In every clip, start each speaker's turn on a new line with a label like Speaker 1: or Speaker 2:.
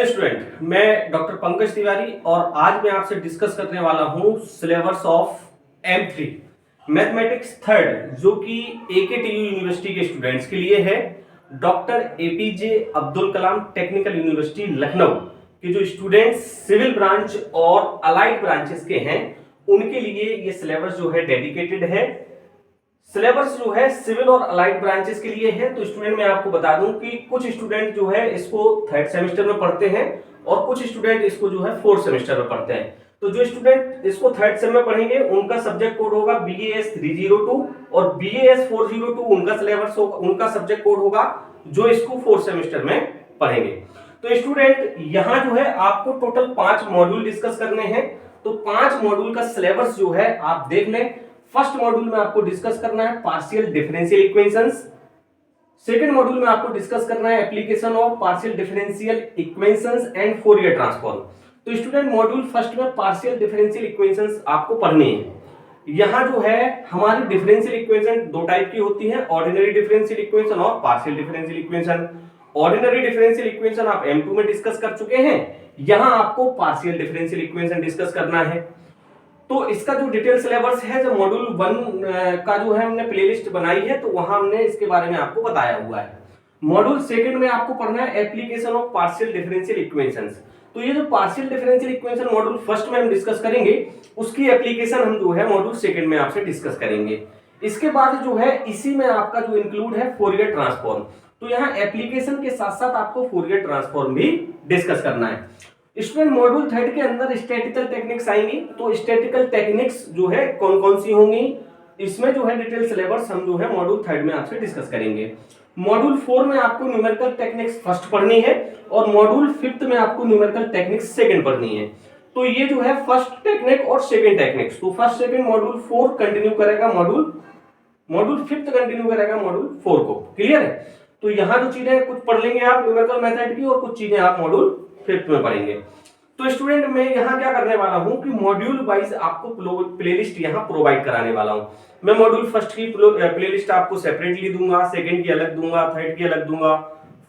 Speaker 1: Hello student, मैं doctor Pankaj Tiwari और आज मैं आपसे डिस्कस करने वाला हूं syllabus of M3 mathematics third, जो कि AKTU यूनिवर्सिटी के स्टूडेंट्स के लिए है। Doctor APJ Abdul Kalam technical university Lucknow के जो स्टूडेंट्स सिविल ब्रांच और अलाइड ब्रांचेस के हैं उनके लिए ये सिलेबस जो है डेडिकेटेड है। सिलेबस जो है सिविल और अलाइड ब्रांचेस के लिए है। तो स्टूडेंट मैं आपको बता दूं कि कुछ स्टूडेंट जो है इसको थर्ड सेमेस्टर में पढ़ते हैं और कुछ स्टूडेंट इसको जो है फोर्थ सेमेस्टर में पढ़ते हैं। तो जो स्टूडेंट इसको थर्ड सेम में पढ़ेंगे उनका सब्जेक्ट कोड होगा BAS 302 और BAS 402 उनका सिलेबस होगा, उनका सब्जेक्ट कोड होगा जो इसको फोर्थ सेमेस्टर में पढ़ेंगे। तो स्टूडेंट यहाँ जो है आपको टोटल 5 मॉड्यूल डिस्कस करने हैं। तो 5 मॉड्यूल का सिलेबस जो है आप देख लें। फर्स्ट मॉड्यूल में आपको डिस्कस करना है partial differential equations. Second module में आपको डिस्कस करना है application of partial differential equations and Fourier transform. तो स्टूडेंट मॉड्यूल फर्स्ट में पार्शियल डिफरेंशियल इक्वेशंस आपको पढ़नी है। यहां जो है हमारी डिफरेंशियल इक्वेशन दो टाइप की होती है, ऑर्डिनरी डिफरेंशियल इक्वेशन और partial differential equation. Ordinary differential equation आप M2 में डिस्कस कर चुके हैं, यहां आपको पार्शियल डिफरेंशियल इक्वेशन डिस्कस करना है। तो इसका जो डिटेल सिलेबस है, जो मॉड्यूल 1 का जो है हमने प्लेलिस्ट बनाई है, तो वहां हमने इसके बारे में आपको बताया हुआ है। मॉड्यूल सेकंड में आपको पढ़ना है application of partial differential equations. तो ये जो partial differential equation module first में हम डिस्कस करेंगे, उसकी एप्लीकेशन हम जो है मॉड्यूल सेकंड में आपसे डिस्कस करेंगे। इसके बाद जो है इसी में आपका जो इंक्लूड है फोरियर ट्रांसफॉर्म। तो यहाँ एप्लीकेशन के साथ साथ आपको फोरियर ट्रांसफॉर्म भी डिस्कस करना है। स्टूडेंट मॉड्यूल थर्ड के अंदर स्टैटिकल टेक्निक्स आएंगी। तो स्टैटिकल टेक्निक्स जो है कौन कौन सी होंगी, इसमें जो है डिटेल सिलेबस हम जो है मॉड्यूल थर्ड में आपसे डिस्कस करेंगे। मॉड्यूल 4 में आपको न्यूमेरिकल टेक्निक्स फर्स्ट पढ़नी है और मॉड्यूल 5 में आपको न्यूमेरिकल टेक्निक्स सेकंड पढ़नी है। तो ये जो है फर्स्ट टेक्निक और सेकंड टेक्निक्स, तो फर्स्ट सेकंड मॉड्यूल 4 कंटिन्यू करेगा, मॉड्यूल 5 कंटिन्यू करेगा मॉड्यूल 4 को। क्लियर है? तो यहाँ जो चीजें कुछ पढ़ लेंगे आप न्यूमेरिकल मेथड की और कुछ चीजें आप मॉड्यूल 5 में पढ़ेंगे। तो स्टूडेंट मैं यहाँ क्या करने वाला हूँ कि मॉड्यूल वाइज आपको प्लेलिस्ट यहाँ प्रोवाइड कराने वाला हूँ। मैं मॉड्यूल फर्स्ट की प्लेलिस्ट आपको सेपरेटली दूंगा, सेकंड की अलग दूंगा, थर्ड की अलग दूंगा,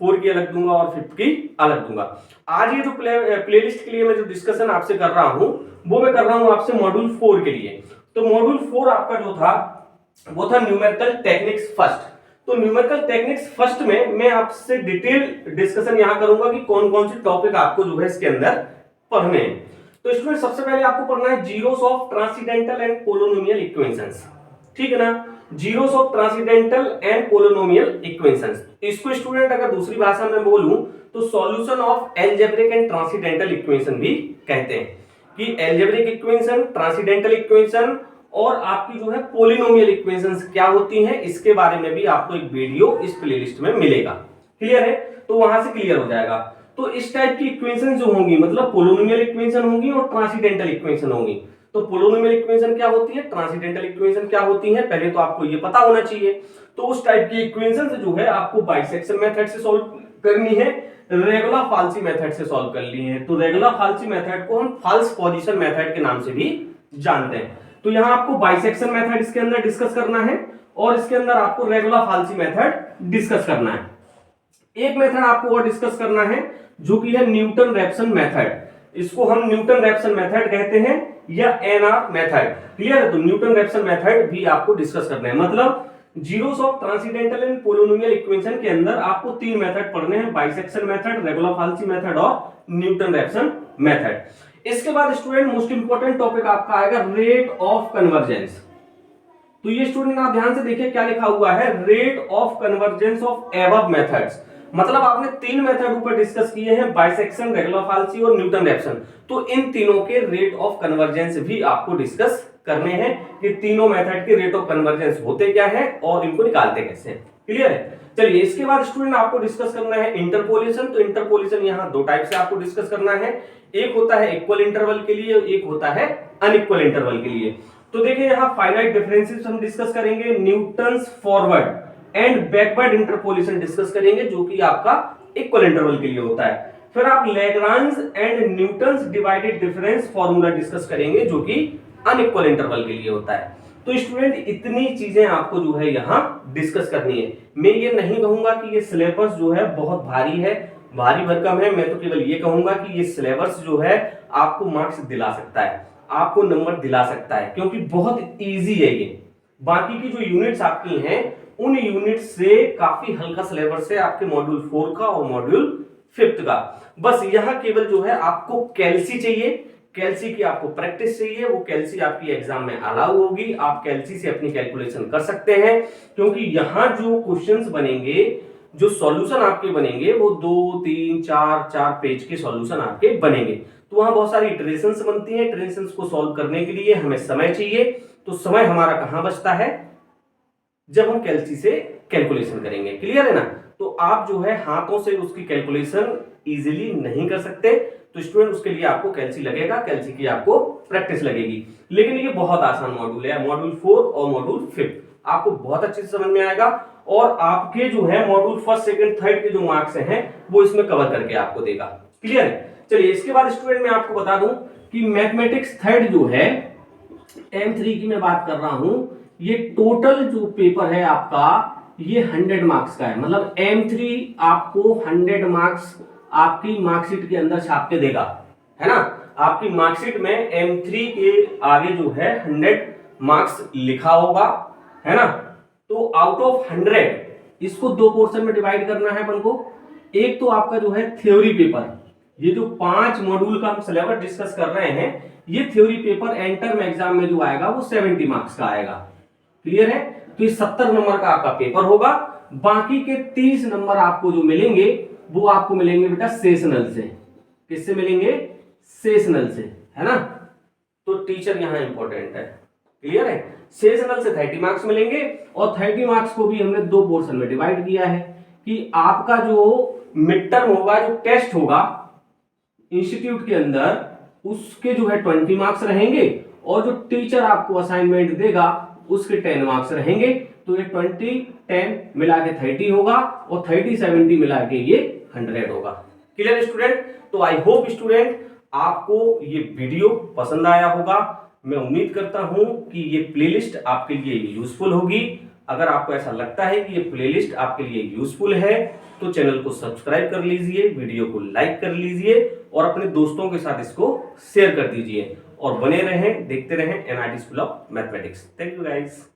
Speaker 1: 4 की अलग दूंगा और 5 की अलग दूंगा। आज ये जो प्लेलिस्ट के लिए मैं जो डिस्कशन आपसे कर रहा हूँ वो मैं कर रहा हूँ आपसे मॉड्यूल 4 के लिए। तो मॉड्यूल 4 आपका जो था वो था न्यूमेरिकल टेक्निक्स फर्स्ट। तो न्यूमेरिकल टेक्निक्स फर्स्ट में मैं आपसे डिटेल डिस्कशन यहाँ करूंगा कि कौन कौन से टॉपिक आपको जो है इसके अंदर पढ़ने हैं। तो इसमें सबसे पहले आपको पढ़ना है zeros of transcendental and polynomial equations. ठीक है ना, zeros of transcendental and polynomial equations. इसको स्टूडेंट अगर दूसरी भाषा में बोलूं तो solution of algebraic and transcendental equation भी कहते हैं कि अलजेब्रिक इक्वेशन, ट्रांसेंडेंटल इक्वेशन और आपकी जो है पोलिनोमियल इक्वेशंस क्या होती हैं, इसके बारे में भी आपको एक वीडियो इस प्लेलिस्ट में मिलेगा। क्लियर है? तो वहां से क्लियर हो जाएगा। तो इस टाइप की इक्वेशन जो होंगी मतलब पोलिनोमियल इक्वेशन होंगी और ट्रांसेंडेंटल इक्वेशन होंगी। तो पोलिनोमियल इक्वेशन क्या होती है, ट्रांसेंडेंटल इक्वेशन क्या होती है, पहले तो आपको ये पता होना चाहिए। तो उस टाइप की इक्वेशन जो है आपको बाइसेक्शन मेथड से सॉल्व करनी है, रेगुलर फाल्सी मेथड से सॉल्व करनी है। तो रेगुलर फाल्सी मेथड को हम फाल्स पोजीशन मेथड के नाम से भी जानते हैं। तो यहाँ आपको बाइसेक्शन मेथड इसके अंदर डिस्कस करना है और इसके अंदर आपको रेगुलर फाल्सी मेथड डिस्कस करना है। एक मेथड आपको और डिस्कस करना है जो कि है न्यूटन रैप्सन मेथड। इसको हम न्यूटन रैप्सन मेथड कहते हैं या NR मेथड। क्लियर है? तो न्यूटन रैप्सन मेथड भी आपको डिस्कस करना है। मतलब zeros of transcendental and polynomial equation के अंदर आपको 3 मेथड पढ़ने हैं, बाइसेक्शन मेथड, रेगुलर फाल्सी मेथड और न्यूटन रैप्सन मेथड। इसके बाद स्टूडेंट मोस्ट इंपोर्टेंट टॉपिक आपका आएगा रेट ऑफ कन्वर्जेंस। तो ये स्टूडेंट आप ध्यान से देखिए क्या लिखा हुआ है, rate of convergence of above methods. मतलब आपने 3 मेथड ऊपर डिस्कस किए हैं, बाइसेक्शन, रेगुलर फाल्सी और न्यूटन रैप्सन। तो इन तीनों के रेट ऑफ कन्वर्जेंस भी आपको डिस्कस करने हैं कि तीनों मेथड के रेट ऑफ कन्वर्जेंस होते क्या है और इनको निकालते कैसे हैं। क्लियर है? चलिए इसके बाद स्टूडेंट आपको डिस्कस करना है इंटरपोलेशन। तो इंटरपोलेशन यहाँ 2 टाइप से आपको डिस्कस करना है, एक होता है इक्वल इंटरवल के लिए, एक होता है अनइक्वल इंटरवल के लिए। तो देखिए यहाँ फाइनाइट डिफरेंसेस हम डिस्कस करेंगे, Newton's forward and backward interpolation discuss करेंगे जो कि आपका इक्वल इंटरवल के लिए होता है। फिर आप Lagrange and Newton's divided difference formula discuss करेंगे जो कि अनइक्वल इंटरवल के लिए होता है। तो स्टूडेंट इतनी चीजें आपको जो है यहाँ डिस्कस करनी है। मैं ये नहीं कहूंगा कि ये सिलेबस जो है बहुत भारी है, भारी भरकम है। मैं तो केवल ये कहूंगा कि ये सिलेबस जो है आपको मार्क्स दिला सकता है, आपको नंबर दिला सकता है, क्योंकि बहुत इजी है ये। बाकी की जो यूनिट्स आपकी हैं उन यूनिट से काफी हल्का सिलेबस है आपके मॉड्यूल 4 का और मॉड्यूल 5 का। बस यहाँ केवल जो है आपको कैल्सी चाहिए, कैल्सी की आपको प्रैक्टिस चाहिए। वो कैल्सी आपकी एग्जाम में अलाउ होगी, आप कैल्सी से अपनी कैलकुलेशन कर सकते हैं, क्योंकि यहाँ जो क्वेश्चंस बनेंगे, जो सॉल्यूशन आपके बनेंगे वो 2 3 4 पेज के सॉल्यूशन आपके बनेंगे। तो वहां बहुत सारी इटरेशंस बनती हैं, इटरेशंस को सॉल्व करने के लिए हमें समय चाहिए। तो समय हमारा कहां बचता है, जब हम कैल्सी से कैलकुलेशन करेंगे। क्लियर है ना? तो आप जो है हाथों से उसकी कैलकुलेशन इजीली नहीं कर सकते, तो स्टूडेंट उसके लिए आपको कैल्सी लगेगा, कैल्सी की आपको प्रैक्टिस लगेगी। लेकिन ये बहुत आसान मॉड्यूल है, मॉड्यूल 4 और मॉड्यूल 5 आपको बहुत अच्छे से समझ में आएगा, और आपके जो है मॉड्यूल 1st 2nd 3rd के जो मार्क्स हैं वो इसमें कवर करके आपको देगा। क्लियर है? चलिए, इसके बाद स्टूडेंट मैं आपको बता दूं कि मैथमेटिक्स 3rd जो है M3 की मैं बात कर रहा हूं, ये टोटल जो पेपर है आपका ये 100 मार्क्स का है। मतलब M3 आपको 100 मार्क्स आपकी मार्कशीट के अंदर छाप के देगा, है ना? आपकी मार्कशीट में M3 के आगे जो है 100 मार्क्स लिखा होगा, है ना? तो आउट ऑफ 100 इसको 2 पोर्शन में डिवाइड करना है अपन को। एक तो आपका जो है थ्योरी पेपर, ये जो 5 मॉड्यूल का हम सिलेबस डिस्कस कर रहे हैं, ये थ्योरी पेपर एंटर में एग्जाम में जो आएगा वो 70 मार्क्स का आएगा। क्लियर है? तो ये 70 नंबर का आपका पेपर होगा। बाकी के 30 नंबर आपको जो मिलेंगे वो आपको मिलेंगे बेटा सेशनल से। किससे मिलेंगे? सेशनल से, है ना? तो टीचर यहां इंपॉर्टेंट है। क्लियर है? सेशनल से 30 मार्क्स मिलेंगे, और 30 मार्क्स को भी हमने 2 पोर्शन में डिवाइड किया है कि आपका जो मिड टर्म होगा, जो टेस्ट होगा इंस्टीट्यूट के अंदर, उसके जो है 20 मार्क्स रहेंगे, और जो टीचर आपको असाइनमेंट देगा उसके 10 मार्क्स रहेंगे। तो ये 20 10 मिला के 30 होगा, और 30 70 मिला के ये 100 होगा। Clear student? तो आई होप स्टूडेंट आपको ये वीडियो पसंद आया होगा। मैं उम्मीद करता हूं कि ये प्लेलिस्ट आपके लिए यूजफुल होगी। अगर आपको ऐसा लगता है कि ये प्लेलिस्ट आपके लिए यूजफुल है तो चैनल को सब्सक्राइब कर लीजिए, वीडियो को लाइक कर लीजिए, और अपने दोस्तों के साथ इसको शेयर कर दीजिए, और बने रहें, देखते रहें NRT school of mathematics. Thank you guys.